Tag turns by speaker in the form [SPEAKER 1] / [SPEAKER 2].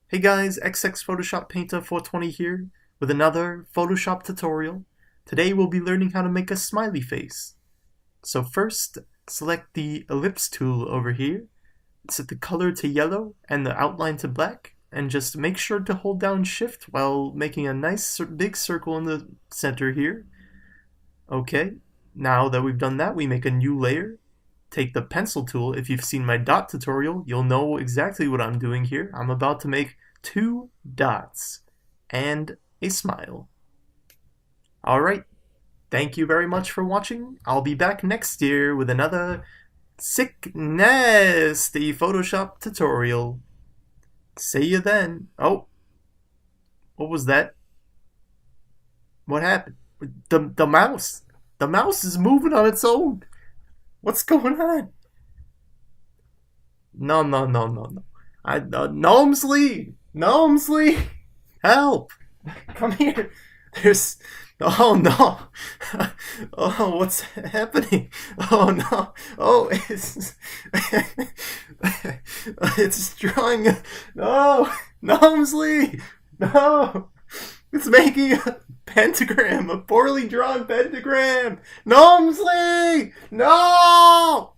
[SPEAKER 1] Hey guys, XX Photoshop Painter 420 here with another Photoshop tutorial. Today we'll be learning how to make a smiley face. So first, select the ellipse tool over here, set the color to yellow and the outline to black, and just make sure to hold down shift while making a nice big circle in the center here. Okay, now that we've done that, we make a new layer. Take the pencil tool. If you've seen my dot tutorial, you'll know exactly what I'm doing here. I'm about to make 2 dots and a smile. Alright, thank you very much for watching. I'll be back next year with another sick, nasty Photoshop tutorial. See you then. Oh, what was that? What happened? The mouse. The mouse is moving on its own. What's going on? No. Gnomesley! Help! Come here! There's... Oh no! Oh, what's happening? Oh no! Oh, it's drawing... No! Gnomesley! No! It's making a pentagram! A poorly drawn pentagram! Gnomesley! No!